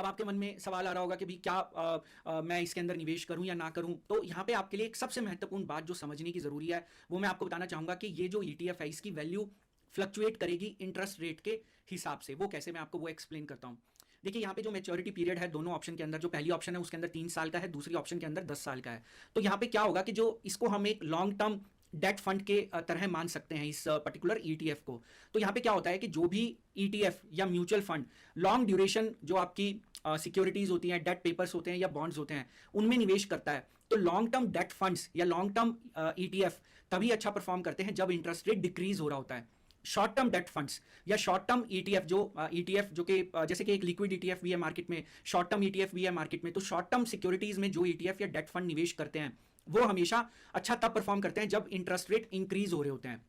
अब आपके मन में सवाल आ रहा होगा कि भाई क्या मैं इसके अंदर निवेश करूं या ना करूं। तो यहाँ पे आपके लिए एक सबसे महत्वपूर्ण बात जो समझने की ज़रूरी है वो मैं आपको बताना चाहूँगा कि ये जो ETF है इसकी वैल्यू फ्लक्चुएट करेगी इंटरेस्ट रेट के हिसाब से। वो कैसे, मैं आपको वो एक्सप्लेन करता हूँ। देखिए यहाँ पे जो मैच्योरिटी पीरियड है दोनों ऑप्शन के अंदर, जो पहली ऑप्शन है उसके अंदर 3 साल का है, दूसरी ऑप्शन के अंदर 10 साल का है। तो यहाँ पे क्या होगा कि जो इसको हम एक लॉन्ग टर्म डेट फंड के तरह मान सकते हैं इस पर्टिकुलर ETF को। तो यहाँ पे क्या होता है कि जो भी ETF या म्यूचुअल फंड लॉन्ग ड्यूरेशन जो आपकी सिक्योरिटीज होती हैं, डेट पेपर्स होते हैं या बॉन्ड्स होते हैं, उनमें निवेश करता है, तो लॉन्ग टर्म डेट फंड्स या लॉन्ग टर्म ETF तभी अच्छा परफॉर्म करते हैं जब इंटरेस्ट रेट डिक्रीज हो रहा होता है। शॉर्ट टर्म डेट फंड्स या शॉर्ट टर्म ETF जो ETF जो कि जैसे कि एक लिक्विड ETF भी है मार्केट में, शॉर्ट टर्म ETF भी है मार्केट में, तो शॉर्ट टर्म सिक्योरिटीज में जो ETF या डेट फंड निवेश करते हैं वो हमेशा अच्छा तब परफॉर्म करते हैं जब इंटरेस्ट रेट इंक्रीज हो रहे होते हैं।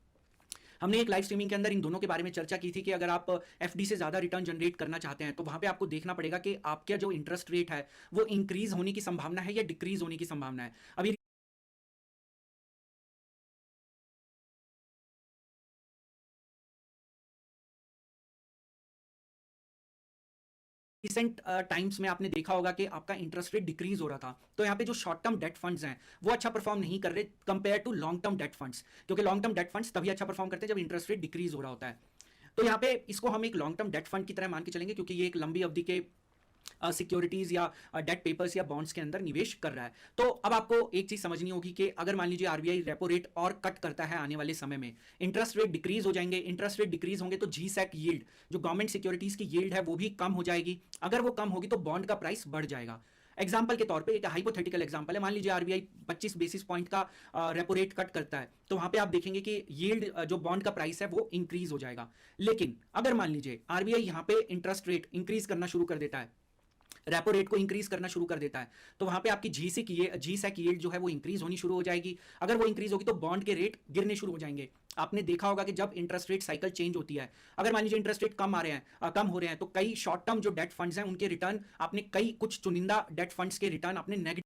हमने एक लाइव स्ट्रीमिंग के अंदर इन दोनों के बारे में चर्चा की थी कि अगर आप FD से ज़्यादा रिटर्न जनरेट करना चाहते हैं तो वहाँ पे आपको देखना पड़ेगा कि आपका जो इंटरेस्ट रेट है वो इंक्रीज होने की संभावना है या डिक्रीज होने की संभावना है। अभी रिसेंट टाइम्स में आपने देखा होगा कि आपका इंटरेस्ट रेट डिक्रीज हो रहा था। तो यहाँ पे जो शॉर्ट टर्म डेट फंड्स हैं वो अच्छा परफॉर्म नहीं कर रहे compare to long term debt funds, क्योंकि लॉन्ग टर्म डेट फंड्स तभी अच्छा परफॉर्म करते हैं जब इंटरेस्ट रेट डिक्रीज हो रहा होता है। तो यहाँ पे इसको हम एक लॉन्ग टर्म डेट फंड की तरह मान के चलेंगे क्योंकि ये एक लंबी अवधि के सिक्योरिटीज या डेट पेपर्स या बॉन्ड्स के अंदर निवेश कर रहा है। तो अब आपको एक चीज समझनी होगी कि अगर मान लीजिए RBI रेपो रेट और कट करता है आने वाले समय में, इंटरेस्ट रेट डिक्रीज हो जाएंगे, इंटरेस्ट रेट डिक्रीज होंगे तो GSEC यील्ड जो गवर्नमेंट सिक्योरिटीज की यील्ड है वो भी कम हो जाएगी। अगर वो कम होगी तो बॉन्ड का प्राइस बढ़ जाएगा। एग्जाम्पल के तौर पे एक हाइपोथेटिकल एग्जाम्पल है, मान लीजिए RBI 25 बेसिस पॉइंट का रेपो रेट कट करता है, तो वहां पे आप देखेंगे कि यील्ड जो बॉन्ड का प्राइस है वो इंक्रीज हो जाएगा। लेकिन अगर मान लीजिए RBI यहाँ पे इंटरेस्ट रेट इंक्रीज करना शुरू कर देता है, रेपो रेट को इंक्रीज करना शुरू कर देता है, तो वहां पे आपकी GSEC यील्ड जो है वो इंक्रीज होनी शुरू हो जाएगी। अगर वो इंक्रीज होगी तो बॉन्ड के रेट गिरने शुरू हो जाएंगे। आपने देखा होगा कि जब इंटरेस्ट रेट साइकिल चेंज होती है, अगर मान लीजिए इंटरेस्ट रेट कम आ रहे हैं, कम हो रहे हैं, तो कई शॉर्ट टर्म जो डेट फंड्स हैं उनके रिटर्न आपने, कई कुछ चुनिंदा डेट फंड्स के रिटर्न आपने नेगेटिव,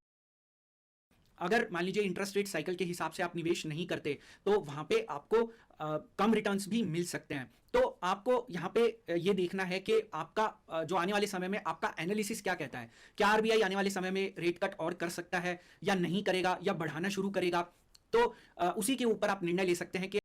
अगर मान लीजिए इंटरेस्ट रेट साइकिल के हिसाब से आप निवेश नहीं करते तो वहां पे आपको कम रिटर्न्स भी मिल सकते हैं। तो आपको यहाँ पे ये देखना है कि आपका जो आने वाले समय में आपका एनालिसिस क्या कहता है। क्या RBI आने वाले समय में रेट कट और कर सकता है या नहीं करेगा या बढ़ाना शुरू करेगा, तो उसी के ऊपर आप निर्णय ले सकते हैं कि